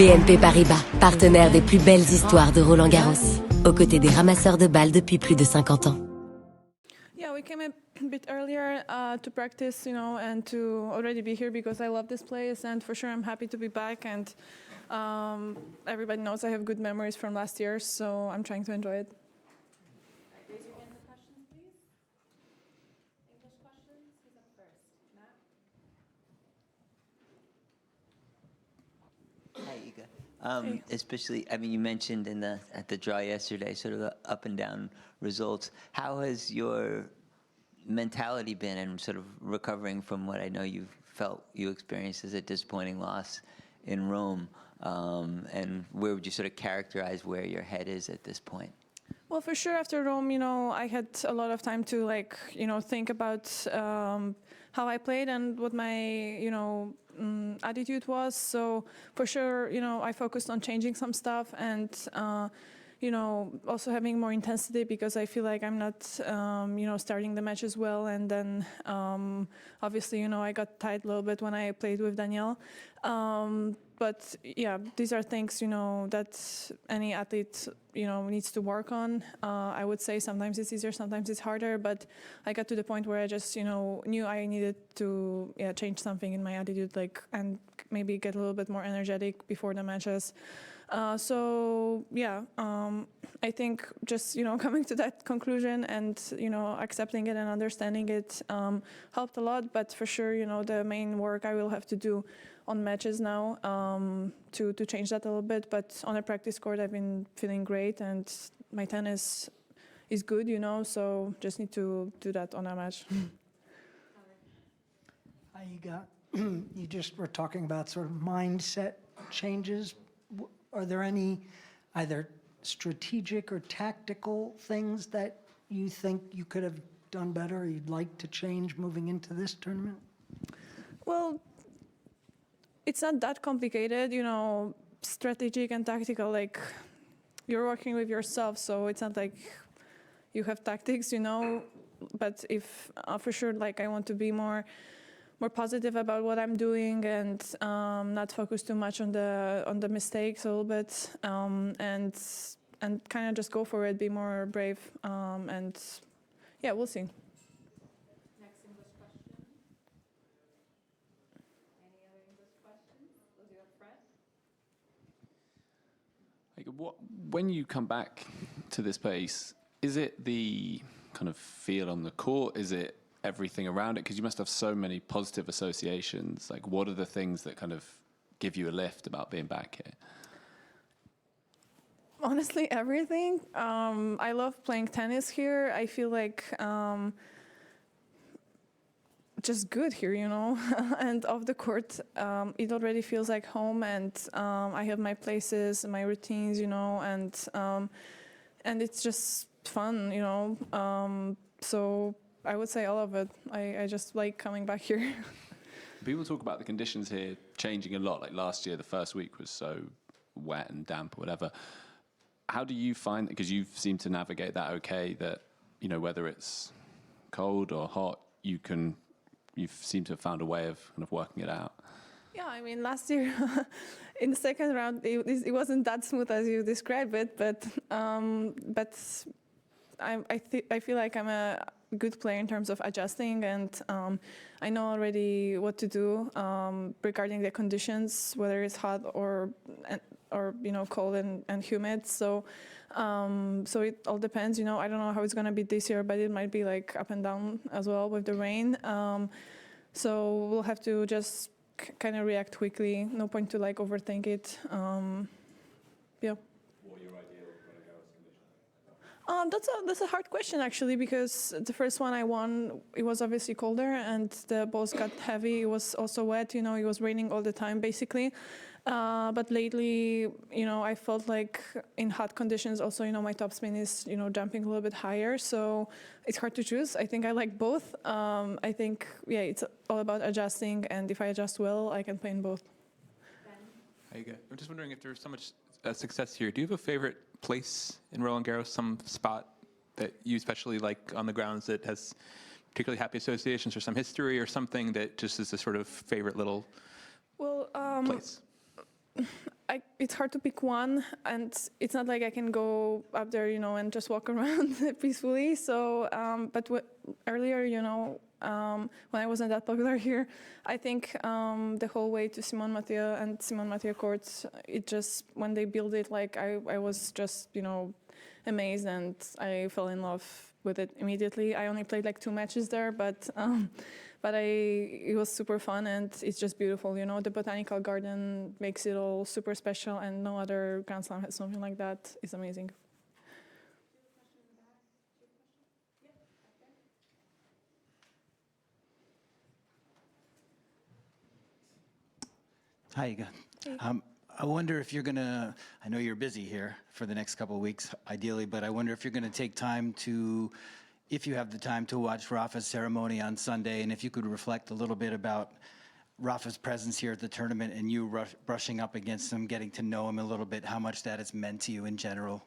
BNP Paribas, partenaire des plus belles histoires de Roland-Garros, aux côtés des ramasseurs de balles depuis plus de 50 ans. Yeah, we came a bit earlier to practice, and to already be here because I love this place, and for sure I'm happy to be back. And everybody knows I have good memories from last year, so I'm trying to enjoy it. Raise your hand for questions, please. English questions? Who's up first? Matt? Hi, Iga. Especially, you mentioned at the draw yesterday, sort of the up and down results. How has your mentality been in sort of recovering from what I know you experienced as a disappointing loss in Rome? And where would you sort of characterize where your head is at this point? Well, for sure, after Rome, I had a lot of time to think about how I played and what my, attitude was. So for sure, I focused on changing some stuff and, also having more intensity because I feel like I'm not, starting the match as well. And then, obviously, I got tired a little bit when I played with Danielle. But yeah, these are things, that any athlete, needs to work on. I would say sometimes it's easier, sometimes it's harder, but I got to the point where I just, knew I needed to change something in my attitude, and maybe get a little bit more energetic before the matches. I think just, coming to that conclusion and, accepting it and understanding it helped a lot. But for sure, the main work I will have to do on matches now to change that a little bit. But on a practice court, I've been feeling great and my tennis is good, so just need to do that on a match. Hi, Iga. You just were talking about sort of mindset changes. Are there any either strategic or tactical things that you think you could have done better or you'd like to change moving into this tournament? Well, it's not that complicated, strategic and tactical, you're working with yourself, so it's not like you have tactics, but if for sure, I want to be more positive about what I'm doing and not focus too much on the mistakes a little bit, and kind of just go for it, be more brave, and yeah, we'll see. Next English question. Any other English questions? We'll do a Fred. When you come back to this place, is it the kind of feel on the court? Is it everything around it? Because you must have so many positive associations. What are the things that kind of give you a lift about being back here? Honestly, everything. I love playing tennis here. I feel like just good here, and off the court, it already feels like home, and I have my places, my routines, and it's just fun, so I would say all of it. I just like coming back here. People talk about the conditions here changing a lot. Like last year, the first week was so wet and damp or whatever. How do you find, because you seem to navigate that okay, that, whether it's cold or hot, you seem to have found a way of kind of working it out? Yeah, last year in the second round, it wasn't that smooth as you describe it, but I feel like I'm a good player in terms of adjusting, and I know already what to do regarding the conditions, whether it's hot or cold and humid. So it all depends. I don't know how it's gonna be this year, but it might be up and down as well with the rain. So we'll have to just kind of react quickly. No point to overthink it. Yeah. What are your ideal Roland-Garros conditions? That's a hard question actually, because the first one I won, it was obviously colder and the balls got heavy. It was also wet, it was raining all the time basically. But lately, I felt like in hot conditions also, my topspin is, jumping a little bit higher. So it's hard to choose. I think I like both. I think, it's all about adjusting. And if I adjust well, I can play in both. Hi, Iga. I'm just wondering if there's so much success here. Do you have a favorite place in Roland-Garros, some spot that you especially like on the grounds that has particularly happy associations or some history or something that just is a sort of favorite little place? it's hard to pick one, and it's not like I can go up there, and just walk around peacefully. So, but earlier, when I wasn't that popular here, I think the whole way to Simone Mathieu and Simone Mathieu courts, it just, when they built it, like I was just, amazed, and I fell in love with it immediately. I only played like 2 matches there, but it was super fun, and it's just beautiful. The botanical garden makes it all super special, and no other Grand Slam has something like that. It's amazing. Hi, Iga. Hey. I wonder if you're going to, I know you're busy here for the next couple of weeks, ideally, but I wonder if you're going to take time to, if you have the time to watch Rafa's ceremony on Sunday, and if you could reflect a little bit about Rafa's presence here at the tournament and you brushing up against him, getting to know him a little bit, how much that has meant to you in general.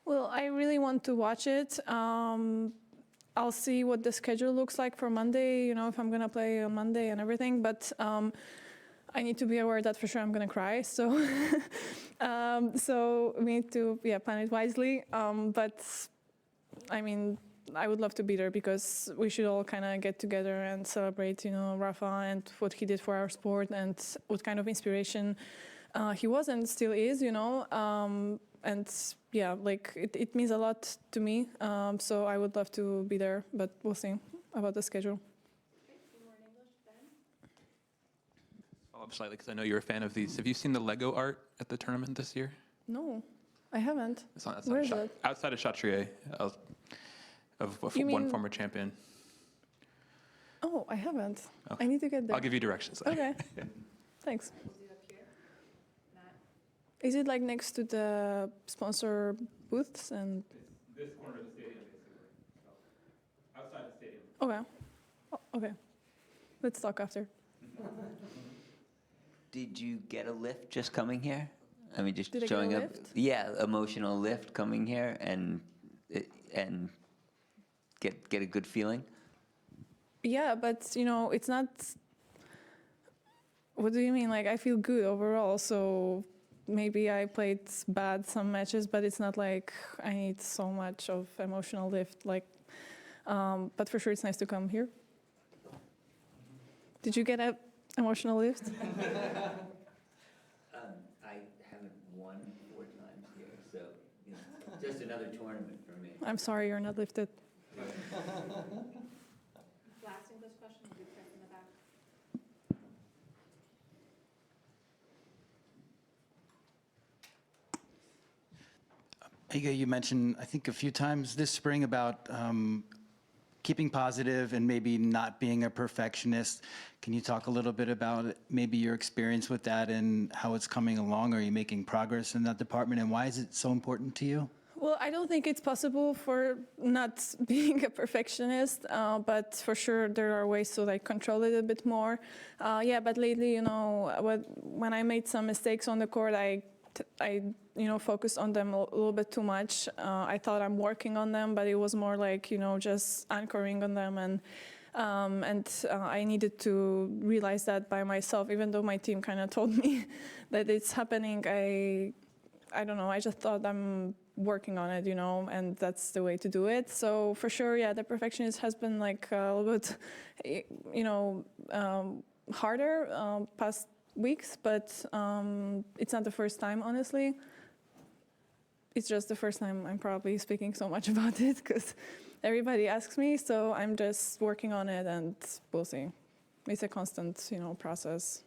Well, I really want to watch it. I'll see what the schedule looks like for Monday, if I'm going to play on Monday and everything, but I need to be aware that for sure I'm going to cry. So so we need to plan it wisely. But I mean, I would love to be there because we should all kind of get together and celebrate, Rafa and what he did for our sport and what kind of inspiration he was and still is, and yeah, like it means a lot to me. So I would love to be there, but we'll see about the schedule. Follow up slightly because I know you're a fan of these. Have you seen the Lego art at the tournament this year? No, I haven't. It's not Where is it? Outside of Chatrier, of You one mean- former champion. Oh, I haven't. Okay. I need to get there. I'll give you directions. Okay. Thanks. Is it like next to the sponsor booths and? This corner of the stadium, basically. Outside the stadium. Okay. Okay. Let's talk after. Did you get a lift just coming here? I mean, just Did I get a showing up. lift? Yeah, emotional lift coming here and get a good feeling. Yeah, but it's not. What do you mean? Like I feel good overall, so maybe I played bad some matches, but it's not like I need so much of emotional lift. Like, but for sure it's nice to come here. Did you get a emotional lift? I haven't won 4 times here, so just another tournament for me. I'm sorry you're not lifted. Last English question, will be Chris in the back. Iga, you mentioned, I think a few times this spring about keeping positive and maybe not being a perfectionist. Can you talk a little bit about maybe your experience with that and how it's coming along? Are you making progress in that department, and why is it so important to you? Well, I don't think it's possible for not being a perfectionist, but for sure there are ways to like control it a bit more. Yeah, but lately, when I made some mistakes on the court, I focused on them a little bit too much. I thought I'm working on them, but it was more like, just anchoring on them. And I needed to realize that by myself, even though my team kind of told me that it's happening. I don't know, I just thought I'm working on it, and that's the way to do it. So for sure, yeah, the perfectionist has been like a little bit, harder past weeks, but it's not the first time, honestly. It's just the first time I'm probably speaking so much about it because everybody asks me, so I'm just working on it and we'll see. It's a constant, process.